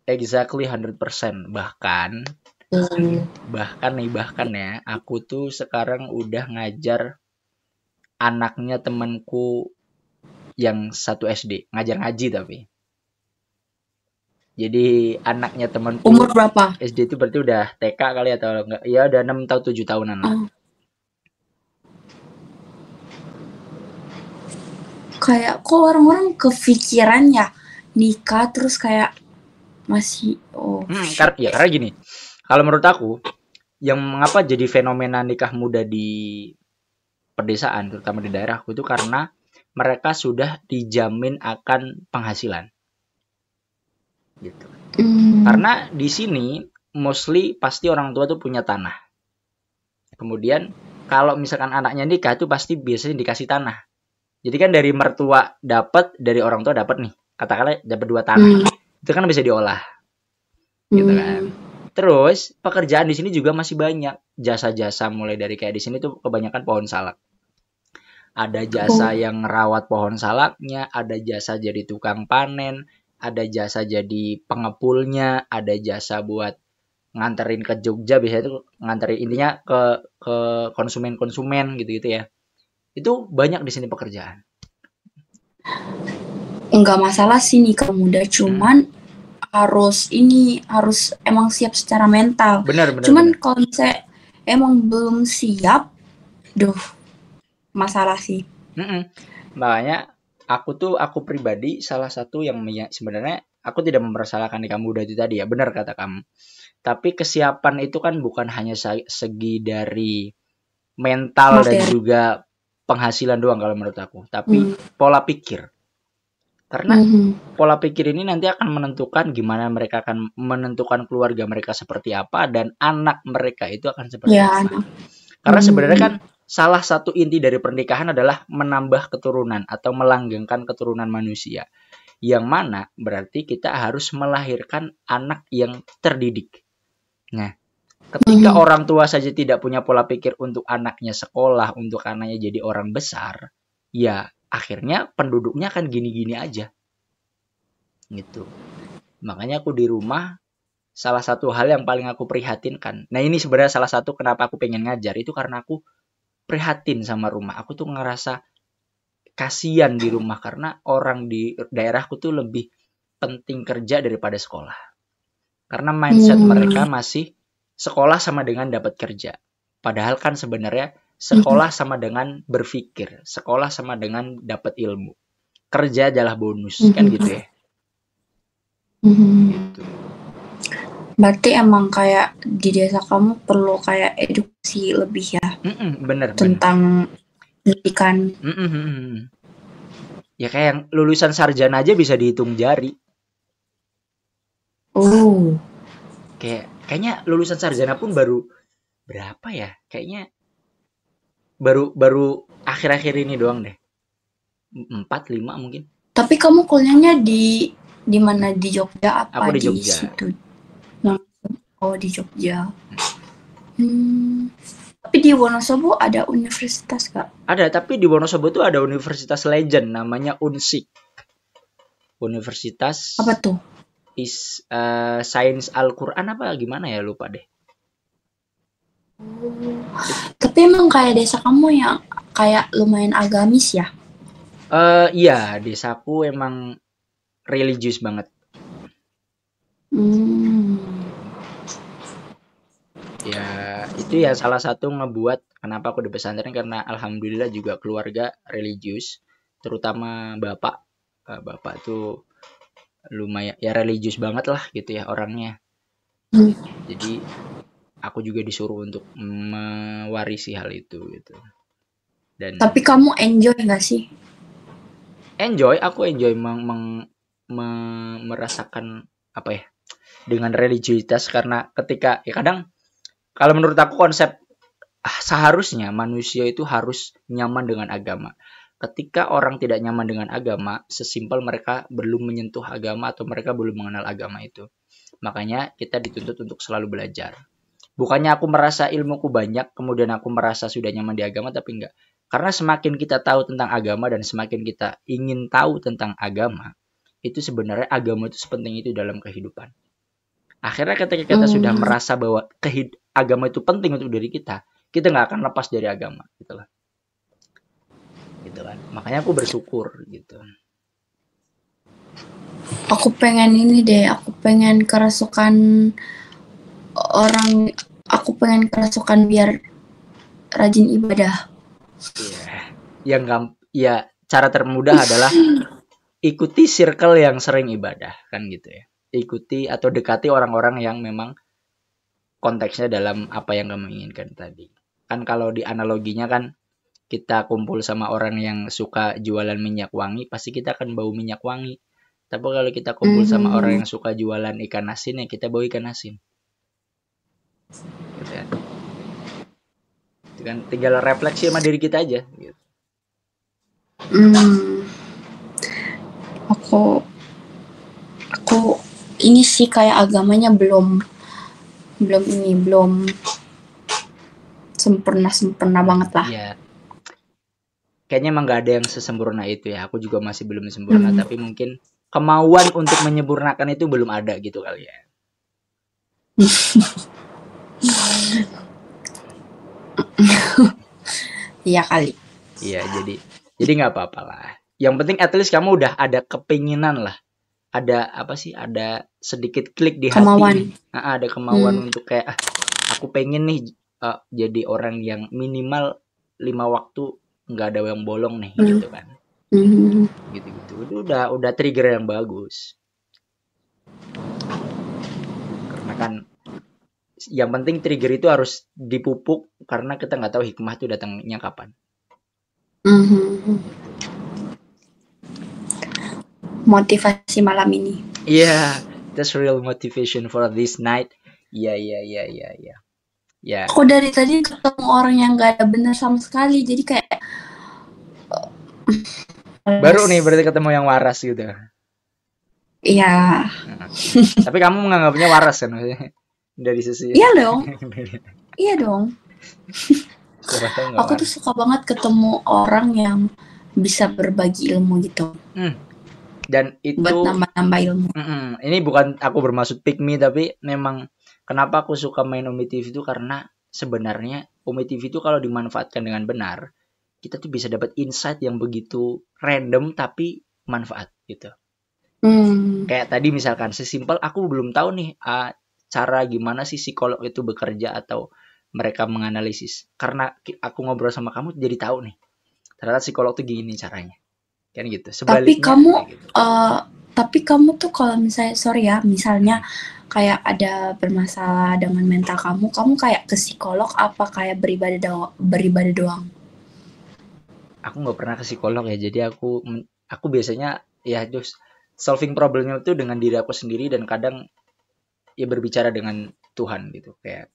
Exactly 100%. Bahkan ya, aku tuh sekarang udah ngajar anaknya temanku yang 1 SD, ngajar ngaji tapi. Jadi anaknya temanku umur berapa? SD itu berarti udah TK kali atau enggak? Ya udah 6 atau 7 tahunan lah. Kayak kok orang-orang kepikiran ya nikah terus kayak masih karena gini. Kalau menurut aku yang mengapa jadi fenomena nikah muda di pedesaan terutama di daerahku itu karena mereka sudah dijamin akan penghasilan. Gitu. Karena di sini mostly pasti orang tua tuh punya tanah. Kemudian kalau misalkan anaknya nikah tuh pasti biasanya dikasih tanah. Jadi kan dari mertua dapat, dari orang tua dapat nih. Katakanlah dapat 2 tanah. Itu kan bisa diolah. Gitu kan. Terus pekerjaan di sini juga masih banyak. Jasa-jasa mulai dari kayak di sini tuh kebanyakan pohon salak. Ada jasa yang ngerawat pohon salaknya, ada jasa jadi tukang panen, ada jasa jadi pengepulnya, ada jasa buat nganterin ke Jogja, biasanya itu nganterin intinya ke konsumen-konsumen gitu-gitu ya. Itu banyak di sini pekerjaan. Enggak masalah sih nikah muda, cuman harus emang siap secara mental. Benar. Cuman kalau misalnya emang belum siap, masalah sih. Makanya aku pribadi salah satu yang sebenarnya aku tidak mempersalahkan nikah muda itu tadi ya, benar kata kamu. Tapi kesiapan itu kan bukan hanya segi dari mental dan juga penghasilan doang kalau menurut aku, tapi pola pikir. Karena pola pikir ini nanti akan menentukan gimana mereka akan menentukan keluarga mereka seperti apa dan anak mereka itu akan seperti apa. Karena sebenarnya kan salah satu inti dari pernikahan adalah menambah keturunan atau melanggengkan keturunan manusia. Yang mana berarti kita harus melahirkan anak yang terdidik. Nah, ketika orang tua saja tidak punya pola pikir untuk anaknya sekolah, untuk anaknya jadi orang besar, ya akhirnya penduduknya akan gini-gini aja. Gitu. Makanya aku di rumah, salah satu hal yang paling aku prihatinkan. Nah, ini sebenarnya salah satu kenapa aku pengen ngajar, itu karena aku prihatin sama rumah. Aku tuh ngerasa kasihan di rumah karena orang di daerahku tuh lebih penting kerja daripada sekolah. Karena mindset mereka masih sekolah sama dengan dapat kerja. Padahal kan sebenarnya sekolah sama dengan berpikir, sekolah sama dengan dapat ilmu. Kerja adalah bonus, kan gitu ya. Gitu. Berarti emang kayak di desa kamu perlu kayak edukasi lebih ya. Bener. Tentang pendidikan. Ya kayak yang lulusan sarjana aja bisa dihitung jari. Kayaknya lulusan sarjana pun baru berapa ya? Kayaknya baru akhir-akhir ini doang deh. 4, 5 mungkin. Tapi kamu kuliahnya di mana, di Jogja apa? Aku di Jogja. Situ? Oh, di Jogja. Tapi di Wonosobo ada universitas gak? Ada, tapi di Wonosobo tuh ada universitas legend namanya Unsik. Universitas apa tuh? Sains Al-Quran apa gimana ya, lupa deh. Tapi emang kayak desa kamu yang kayak lumayan agamis ya? Iya, desaku emang religius banget. Ya, itu ya salah satu ngebuat kenapa aku di pesantren, karena alhamdulillah juga keluarga religius, terutama bapak. Bapak tuh lumayan ya religius banget lah gitu ya orangnya. Jadi aku juga disuruh untuk mewarisi hal itu gitu. Dan tapi kamu enjoy gak sih? Aku enjoy merasakan apa ya, dengan religiusitas, karena ketika ya kadang kalau menurut aku konsep seharusnya manusia itu harus nyaman dengan agama. Ketika orang tidak nyaman dengan agama, sesimpel mereka belum menyentuh agama atau mereka belum mengenal agama itu. Makanya kita dituntut untuk selalu belajar. Bukannya aku merasa ilmuku banyak, kemudian aku merasa sudah nyaman di agama, tapi enggak. Karena semakin kita tahu tentang agama dan semakin kita ingin tahu tentang agama, itu sebenarnya agama itu sepenting itu dalam kehidupan. Akhirnya ketika kita sudah merasa bahwa agama itu penting untuk diri kita nggak akan lepas dari agama, gitu lah. Gitu kan. Makanya aku bersyukur gitu. Aku pengen ini deh, aku pengen kerasukan biar rajin ibadah. Iya. Cara termudah adalah ikuti circle yang sering ibadah, kan gitu ya. Ikuti atau dekati orang-orang yang memang konteksnya dalam apa yang kamu inginkan tadi. Kan kalau di analoginya kan kita kumpul sama orang yang suka jualan minyak wangi, pasti kita akan bau minyak wangi. Tapi kalau kita kumpul sama orang yang suka jualan ikan asin, ya kita bau ikan asin. Gitu ya. Itu kan tinggal refleksi sama diri kita aja gitu. Aku ini sih kayak agamanya belum sempurna banget lah. Iya. Kayaknya emang gak ada yang sesempurna itu ya. Aku juga masih belum sempurna, tapi mungkin kemauan untuk menyempurnakan itu belum ada gitu kali ya. Iya kali. Iya, jadi nggak apa-apa lah. Yang penting at least kamu udah ada kepinginan lah. Ada apa sih? Ada sedikit klik di hati. Ada kemauan untuk kayak aku pengen nih jadi orang yang minimal 5 waktu nggak ada yang bolong nih gitu kan. Gitu-gitu. Itu udah trigger yang bagus. Karena kan yang penting trigger itu harus dipupuk karena kita nggak tahu hikmah itu datangnya kapan. Motivasi malam ini. Yeah, that's real motivation for this night. Iya. Ya. Aku dari tadi ketemu orang yang gak ada benar sama sekali, jadi kayak baru nih berarti ketemu yang waras gitu. Iya. Tapi kamu menganggapnya waras kan dari sisi? Iya dong. Aku tuh suka banget ketemu orang yang bisa berbagi ilmu gitu. Dan itu buat nambah ilmu. Ini bukan aku bermaksud pick me, tapi memang kenapa aku suka main Umi TV itu karena sebenarnya Umi TV itu kalau dimanfaatkan dengan benar, kita tuh bisa dapat insight yang begitu random tapi manfaat gitu. Kayak tadi misalkan sesimpel aku belum tahu nih cara gimana sih psikolog itu bekerja atau mereka menganalisis. Karena aku ngobrol sama kamu jadi tahu nih. Ternyata psikolog tuh gini caranya. Kan gitu. Sebaliknya tapi kamu tuh kalau misalnya kayak ada bermasalah dengan mental kamu kayak ke psikolog apa kayak beribadah doang? Aku nggak pernah ke psikolog ya, jadi aku biasanya ya just solving problemnya itu dengan diri aku sendiri dan kadang ya berbicara dengan Tuhan gitu kayak.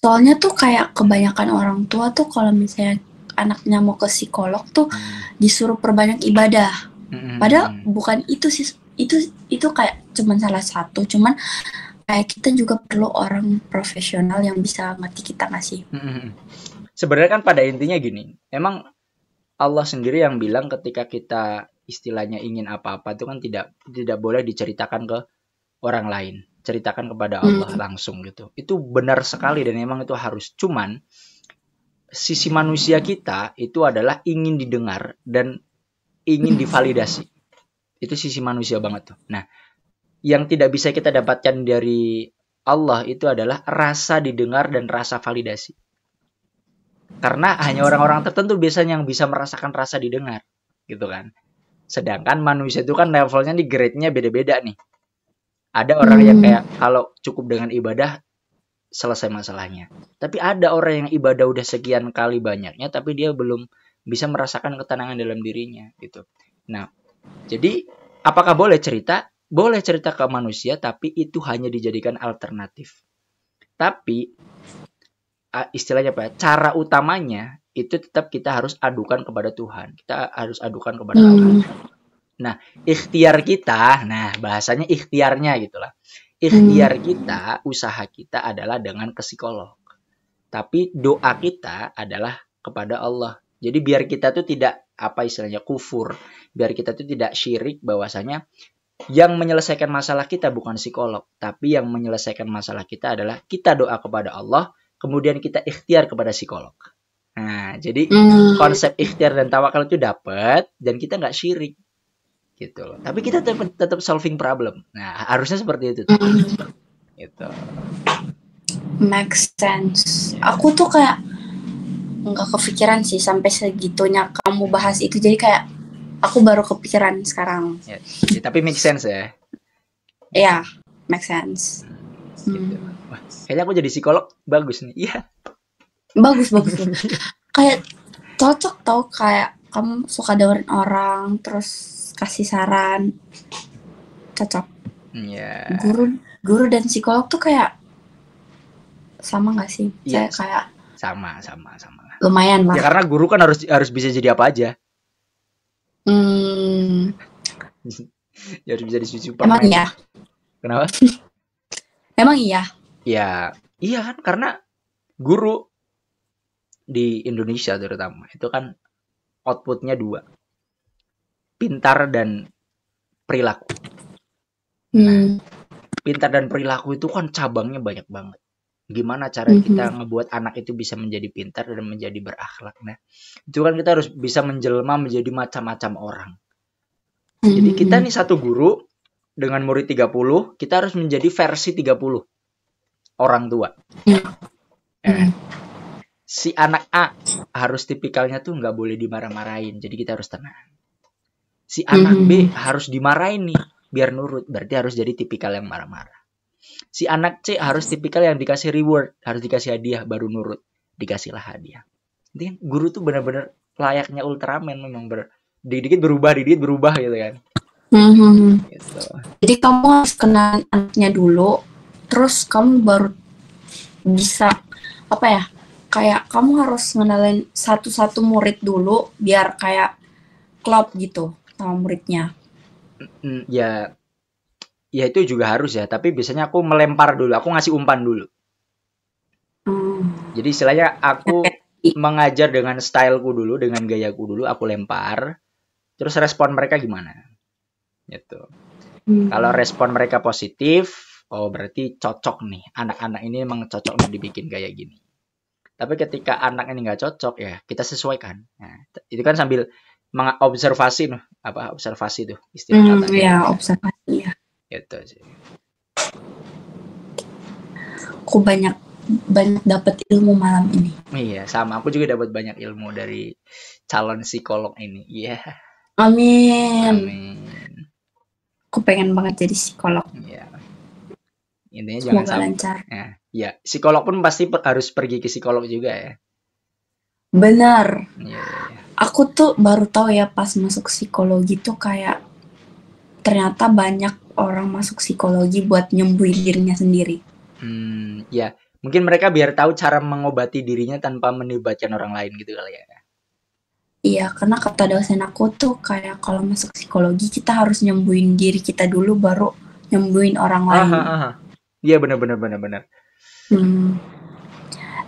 Soalnya tuh kayak kebanyakan orang tua tuh kalau misalnya anaknya mau ke psikolog tuh disuruh perbanyak ibadah. Padahal bukan itu sih, itu kayak cuman salah satu, cuman kayak kita juga perlu orang profesional yang bisa ngerti kita nggak sih? Sebenarnya kan pada intinya gini, emang Allah sendiri yang bilang ketika kita istilahnya ingin apa-apa itu kan tidak boleh diceritakan ke orang lain, ceritakan kepada Allah langsung gitu. Itu benar sekali dan memang itu harus. Cuman sisi manusia kita itu adalah ingin didengar dan ingin divalidasi. Itu sisi manusia banget tuh. Nah, yang tidak bisa kita dapatkan dari Allah itu adalah rasa didengar dan rasa validasi. Karena hanya orang-orang tertentu biasanya yang bisa merasakan rasa didengar, gitu kan. Sedangkan manusia itu kan levelnya nih, grade-nya beda-beda nih. Ada orang yang kayak kalau cukup dengan ibadah selesai masalahnya. Tapi ada orang yang ibadah udah sekian kali banyaknya tapi dia belum bisa merasakan ketenangan dalam dirinya gitu. Nah, jadi apakah boleh cerita? Boleh cerita ke manusia tapi itu hanya dijadikan alternatif. Tapi istilahnya apa? Cara utamanya itu tetap kita harus adukan kepada Tuhan. Kita harus adukan kepada Allah. Nah, ikhtiar kita, bahasanya ikhtiarnya gitulah. Ikhtiar kita, usaha kita adalah dengan ke psikolog. Tapi doa kita adalah kepada Allah. Jadi biar kita tuh tidak istilahnya kufur, biar kita tuh tidak syirik bahwasanya yang menyelesaikan masalah kita bukan psikolog, tapi yang menyelesaikan masalah kita adalah kita doa kepada Allah, kemudian kita ikhtiar kepada psikolog. Nah, jadi konsep ikhtiar dan tawakal itu dapat dan kita nggak syirik. Gitu loh. Tapi kita tetap solving problem. Nah, harusnya seperti itu. Gitu. Make sense. Aku tuh kayak nggak kepikiran sih sampai segitunya kamu bahas itu. Jadi kayak aku baru kepikiran sekarang. Ya, tapi make sense ya. Iya, make sense. Gitu. Wah, kayaknya aku jadi psikolog bagus nih. Iya. Bagus. Kayak cocok tau, kayak kamu suka dengerin orang terus kasih saran, cocok. Yeah. Guru dan psikolog tuh kayak sama nggak sih? Yeah. Saya kayak Sama. Lumayan lah. Ya karena guru kan harus bisa jadi apa aja. Ya harus bisa jadi Superman. Emang iya? Kenapa? Emang iya? Ya, iya kan karena guru di Indonesia terutama itu kan outputnya 2, pintar dan perilaku. Nah, pintar dan perilaku itu kan cabangnya banyak banget. Gimana cara kita ngebuat anak itu bisa menjadi pintar dan menjadi berakhlak. Nah, itu kan kita harus bisa menjelma menjadi macam-macam orang. Jadi kita nih satu guru dengan murid 30, kita harus menjadi versi 30 orang tua. Si anak A harus tipikalnya tuh nggak boleh dimarah-marahin, jadi kita harus tenang. Si anak B harus dimarahin nih, biar nurut, berarti harus jadi tipikal yang marah-marah. Si anak C harus tipikal yang dikasih reward, harus dikasih hadiah, baru nurut, dikasihlah hadiah. Jadi guru tuh benar-benar layaknya Ultraman, memang dikit-dikit berubah gitu kan. Gitu. Jadi kamu harus kenal anaknya dulu, terus kamu baru bisa apa ya? Kayak kamu harus ngenalin satu-satu murid dulu biar kayak klop gitu sama muridnya. Ya itu juga harus ya, tapi biasanya aku melempar dulu, aku ngasih umpan dulu. Jadi istilahnya aku mengajar dengan styleku dulu, dengan gayaku dulu, aku lempar, terus respon mereka gimana? Gitu. Kalau respon mereka positif, oh berarti cocok nih, anak-anak ini memang cocok nih dibikin kayak gini. Tapi ketika anak ini nggak cocok ya kita sesuaikan. Nah, itu kan sambil mengobservasi observasi tuh istilah katanya. Iya, observasi ya. Gitu sih. Aku banyak dapat ilmu malam ini. Iya, sama aku juga dapat banyak ilmu dari calon psikolog ini. Iya. Amin. Aku pengen banget jadi psikolog. Iya. Intinya semoga jangan lancar. Ya, psikolog pun pasti harus pergi ke psikolog juga ya. Benar. Iya. Aku tuh baru tahu ya pas masuk psikologi tuh kayak ternyata banyak orang masuk psikologi buat nyembuhin dirinya sendiri. Ya, mungkin mereka biar tahu cara mengobati dirinya tanpa melibatkan orang lain gitu kali ya. Iya, karena kata dosen aku tuh kayak kalau masuk psikologi kita harus nyembuhin diri kita dulu baru nyembuhin orang lain. Iya benar.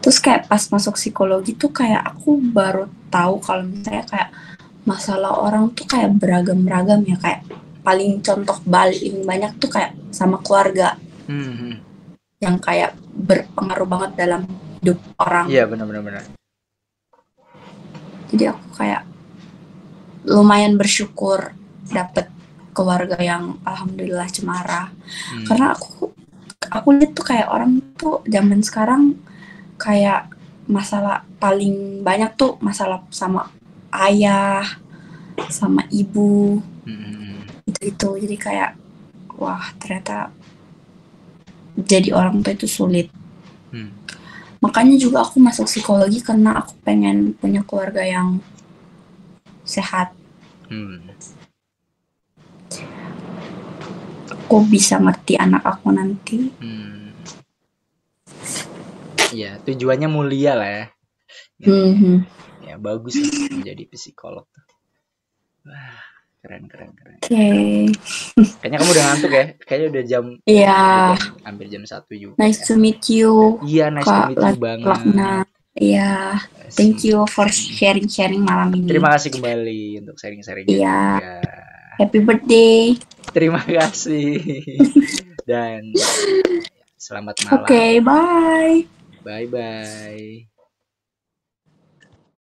Terus kayak pas masuk psikologi tuh kayak aku baru tahu kalau misalnya kayak masalah orang tuh kayak beragam-ragam ya, kayak paling contoh paling banyak tuh kayak sama keluarga. Yang kayak berpengaruh banget dalam hidup orang. Iya benar. Jadi aku kayak lumayan bersyukur dapet keluarga yang alhamdulillah cemara. Karena aku lihat tuh kayak orang tuh zaman sekarang kayak masalah paling banyak tuh masalah sama ayah, sama ibu, itu. Jadi kayak wah ternyata jadi orang tua itu sulit. Makanya juga aku masuk psikologi karena aku pengen punya keluarga yang sehat. Aku bisa ngerti anak aku nanti. Ya, tujuannya mulia lah ya. Ya, bagus lah menjadi psikolog. Wah, keren. Okay. Kayaknya kamu udah ngantuk ya? Kayaknya udah jam. Iya. Hampir jam 1 juga. Nice to meet you. Iya, nice to meet you banget. Iya. Thank you for sharing malam ini. Terima kasih kembali untuk sharing-sharing. Iya. Happy birthday. Terima kasih. Dan selamat malam. Okay, bye. Bye.